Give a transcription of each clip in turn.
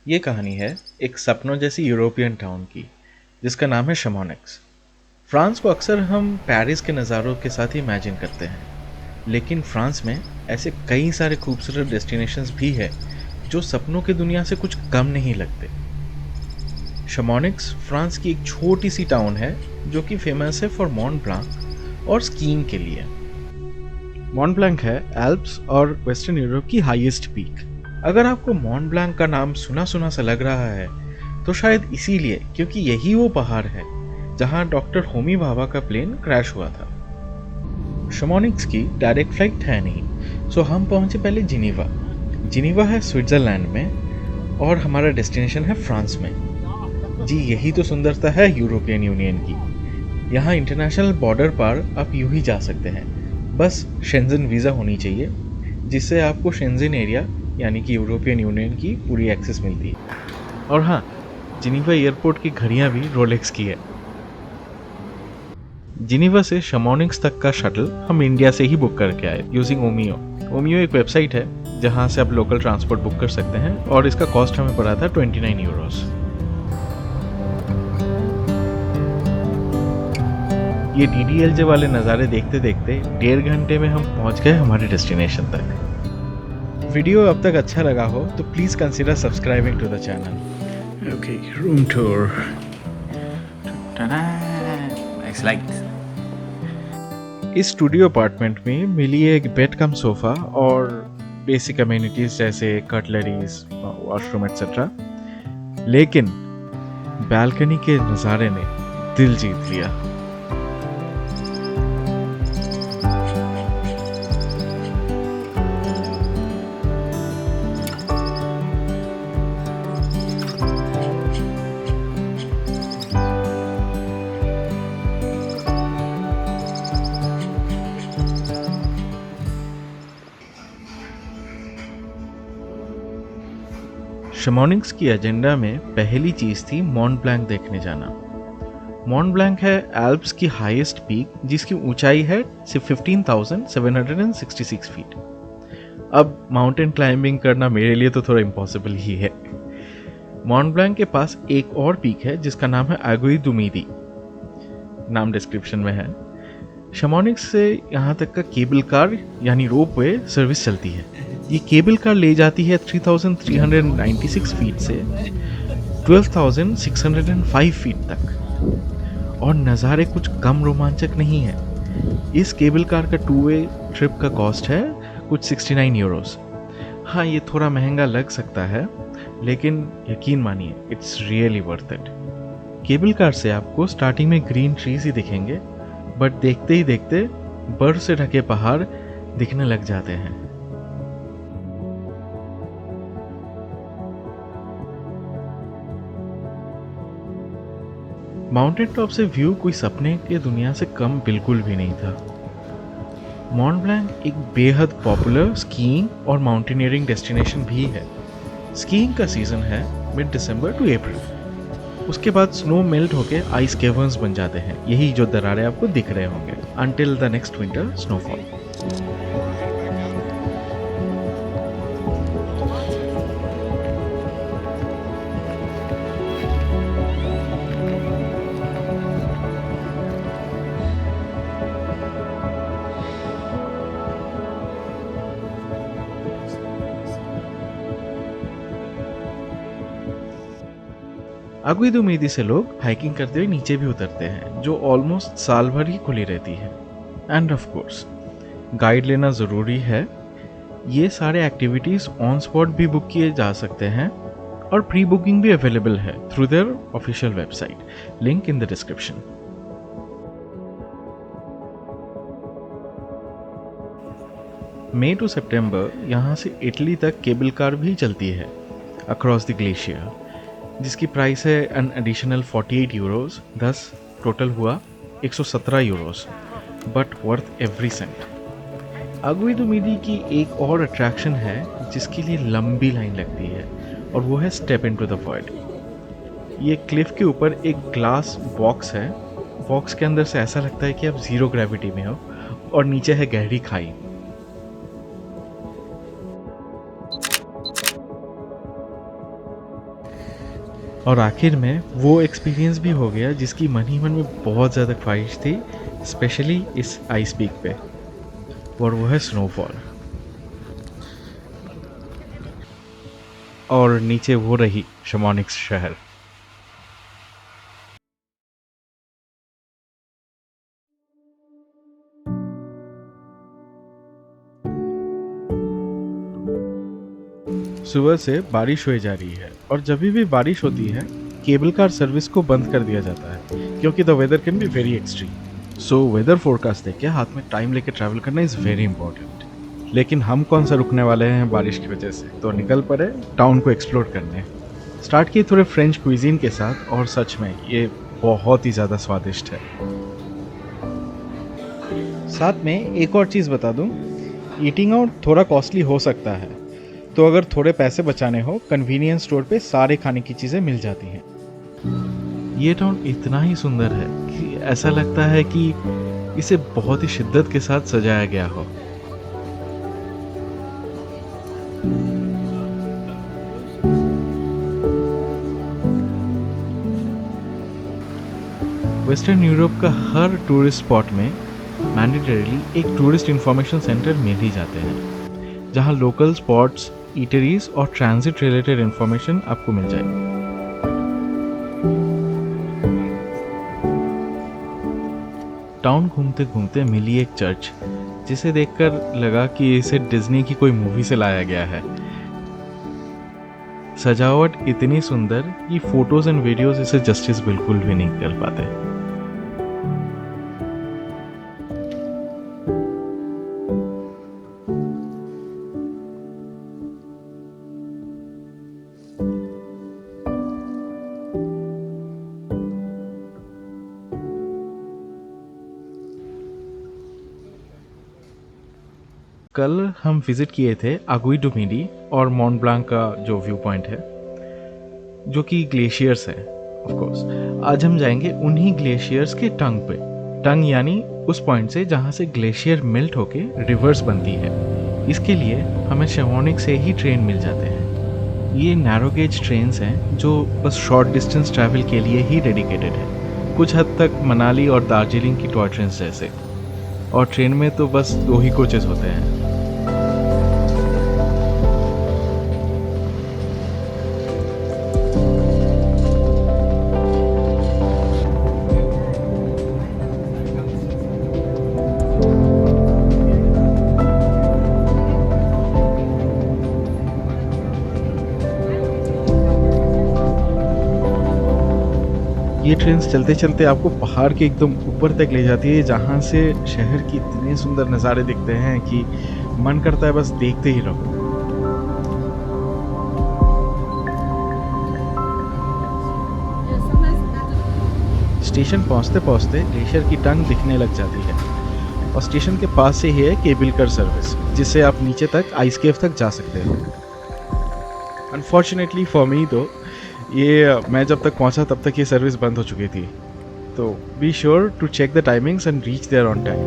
ये कहानी है एक सपनों जैसी यूरोपियन टाउन की, जिसका नाम है शमोनिक्स। फ्रांस को अक्सर हम पेरिस के नज़ारों के साथ ही इमेजिन करते हैं, लेकिन फ्रांस में ऐसे कई सारे खूबसूरत डेस्टिनेशंस भी है जो सपनों की दुनिया से कुछ कम नहीं लगते। शमोनिक्स फ्रांस की एक छोटी सी टाउन है जो कि फेमस है फॉर मॉन्ट ब्लांक और स्कीइंग के लिए। मॉन्ट ब्लांक है एल्प्स और वेस्टर्न यूरोप की हाईएस्ट पीक। अगर आपको मॉन्ट ब्लांक का नाम सुना सुना सा लग रहा है तो शायद इसीलिए क्योंकि यही वो पहाड़ है जहां डॉक्टर होमी भाभा का प्लेन क्रैश हुआ था। शमोनिक्स की डायरेक्ट फ्लाइट है नहीं, सो हम पहुंचे पहले जिनीवा। जिनीवा है स्विट्जरलैंड में और हमारा डेस्टिनेशन है फ्रांस में। जी यही तो सुंदरता है यूरोपियन यूनियन की। यहाँ इंटरनेशनल बॉर्डर पार आप यूं ही जा सकते हैं, बस शेंजन वीज़ा होनी चाहिए जिससे आपको शेंजन एरिया यानी कि यूरोपियन यूनियन की पूरी एक्सेस मिलती है। और हाँ, जिनीवा एयरपोर्ट की घड़ियाँ भी रोलेक्स की है। जिनीवा से शमोनिक्स तक का शटल हम इंडिया से ही बुक करके आए यूजिंग ओमियो। ओमियो एक वेबसाइट है जहाँ से आप लोकल ट्रांसपोर्ट बुक कर सकते हैं और इसका कॉस्ट हमें पड़ा था 29 यूरोस। ये डीडीएलजे वाले नज़ारे देखते देखते 1.5 घंटे में हम पहुंच गए हमारे डेस्टिनेशन तक। वीडियो अब तक अच्छा लगा हो तो please consider subscribing to the channel. Okay, room tour. Nice light. इस स्टूडियो अपार्टमेंट में मिली एक बेड कम सोफ़ा और बेसिक अमेनिटीज़ जैसे कटलरीज, वॉशरूम एक्सेट्रा। लेकिन बालकनी के नज़ारे ने दिल जीत लिया। शमोनिक्स की एजेंडा में पहली चीज़ थी मॉन्ट ब्लांक देखने जाना। मॉन्ट ब्लांक है एल्प्स की हाईएस्ट पीक जिसकी ऊंचाई है सिर्फ 15,766 फीट। अब माउंटेन क्लाइंबिंग करना मेरे लिए तो थोड़ा इम्पॉसिबल ही है। मॉन्ट ब्लांक के पास एक और पीक है जिसका नाम है आगुई दुमीदी, नाम डिस्क्रिप्शन में है। शमोनिक्स से यहाँ तक का केबल कार यानी रोप वे सर्विस चलती है। ये केबल कार ले जाती है 3,396 फीट से 12,605 फीट तक। और नज़ारे कुछ कम रोमांचक नहीं है। इस केबल कार का 2 वे ट्रिप का कॉस्ट है कुछ 69 यूरोस। हाँ, ये थोड़ा महंगा लग सकता है लेकिन यकीन मानिए it's really worth it. Cable car से आपको स्टार्टिंग में ग्रीन ट्रीज ही दिखेंगे, बट देखते ही देखते बर्फ से ढके पहाड़ दिखने लग जाते हैं। माउंटेन टॉप से व्यू कोई सपने के दुनिया से कम बिल्कुल भी नहीं था। मॉन्ट ब्लांक एक बेहद पॉपुलर स्कीइंग और माउंटेनियरिंग डेस्टिनेशन भी है। स्कीइंग का सीजन है मिड दिसंबर टू अप्रैल। उसके बाद स्नो मेल्ट होके आइस केवर्न्स बन जाते हैं, यही जो दरारें आपको दिख रहे होंगे, until the next winter snowfall. Aiguille du Midi से लोग हाइकिंग करते हुए नीचे भी उतरते हैं, जो ऑलमोस्ट साल भर ही खुली रहती है। एंड ऑफ कोर्स गाइड लेना ज़रूरी है। ये सारे एक्टिविटीज़ ऑन स्पॉट भी बुक किए जा सकते हैं और प्री बुकिंग भी अवेलेबल है through their official website, link in the description. May to सितंबर यहाँ से इटली तक केबल कार भी चलती है अक्रॉस द ग्लेशियर, जिसकी प्राइस है an additional 48 euros. Thus total हुआ 117 euros, but worth every cent. Aiguille du Midi की एक और अट्रैक्शन है जिसके लिए लंबी लाइन लगती है और वो है स्टेप इनटू द वॉइड। ये क्लिफ के ऊपर एक ग्लास बॉक्स है। बॉक्स के अंदर से ऐसा लगता है कि आप जीरो ग्रेविटी में हो और नीचे है गहरी खाई। और आखिर में वो एक्सपीरियंस भी हो गया जिसकी मन ही मन में बहुत ज़्यादा ख्वाहिश थी, स्पेशली इस आइस पीक पे, और वो है स्नोफॉल। और नीचे वो रही शमोनिक्स शहर। सुबह से बारिश हुई जा रही है और जब भी बारिश होती है केबल कार सर्विस को बंद कर दिया जाता है क्योंकि the weather can be very extreme. So weather forecast देख के हाथ में टाइम लेके ट्रैवल करना इज़ वेरी इंपॉर्टेंट। लेकिन हम कौन सा रुकने वाले हैं बारिश की वजह से, तो निकल पड़े टाउन को एक्सप्लोर करने। स्टार्ट किए थोड़े फ्रेंच क्विजीन के साथ और सच में ये बहुत ही ज़्यादा स्वादिष्ट है। साथ में एक और चीज़ बता दूं, ईटिंग आउट थोड़ा कॉस्टली हो सकता है, तो अगर थोड़े पैसे बचाने हो कन्वीनियंस स्टोर पे सारे खाने की चीज़ें मिल जाती हैं। ये टाउन इतना ही सुंदर है कि ऐसा लगता है कि इसे बहुत ही शिद्दत के साथ सजाया गया हो। वेस्टर्न यूरोप का हर टूरिस्ट स्पॉट में मैंडेटरीली एक टूरिस्ट इंफॉर्मेशन सेंटर मिल ही जाते हैं, जहां लोकल स्पॉट्स, ईटरीज और ट्रांजिट रिलेटेड इंफॉर्मेशन आपको मिल जाएगी। टाउन घूमते घूमते मिली एक चर्च, जिसे देखकर लगा कि इसे डिज्नी की कोई मूवी से लाया गया है। सजावट इतनी सुंदर कि फोटोज एंड वीडियोस इसे जस्टिस बिल्कुल भी नहीं कर पाते। कल हम विजिट किए थे अगुई डुमिडी और मॉन्ट ब्लांक का जो व्यू पॉइंट है, जो कि ग्लेशियर्स है ऑफ कोर्स। आज हम जाएंगे उन्हीं ग्लेशियर्स के टंग पे, टंग यानी उस पॉइंट से जहाँ से ग्लेशियर मेल्ट होके रिवर्स बनती है। इसके लिए हमें शमोनिक से ही ट्रेन मिल जाते हैं। ये नैरो गेज ट्रेन्स हैं जो बस शॉर्ट डिस्टेंस ट्रैवल के लिए ही डेडिकेटेड है, कुछ हद तक मनाली और दार्जिलिंग की टॉय ट्रेन्स जैसे। और ट्रेन में तो बस 2 ही कोचेस होते हैं। ये ट्रेन चलते चलते आपको पहाड़ के एकदम ऊपर तक ले जाती है, जहाँ से शहर की इतने सुंदर नज़ारे दिखते हैं कि मन करता है बस देखते ही रहो। स्टेशन पहुँचते पहुँचते ग्लेशियर की टंग दिखने लग जाती है और स्टेशन के पास से ही है केबल कार सर्विस, जिससे आप नीचे तक आइस केव तक जा सकते हो। अनफॉर्चुनेटली फॉर मी तो ये मैं जब तक पहुंचा तब तक ये सर्विस बंद हो चुकी थी, तो be sure to check the timings and reach there on time.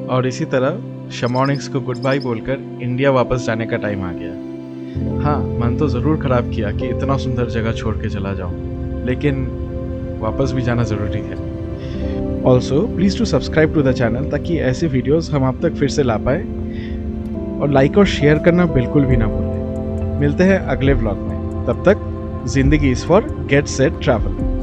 और इसी तरह शमोनिक्स को गुड बाय बोलकर इंडिया वापस जाने का टाइम आ गया। हाँ, मन तो ज़रूर ख़राब किया कि इतना सुंदर जगह छोड़ के चला जाऊँ, लेकिन वापस भी जाना ज़रूरी है। Also please to subscribe to the channel ताकि ऐसे वीडियोस हम आप तक फिर से ला पाए, और लाइक और शेयर करना बिल्कुल भी ना भूलें। मिलते हैं अगले व्लॉग में, तब तक जिंदगी is for get set travel.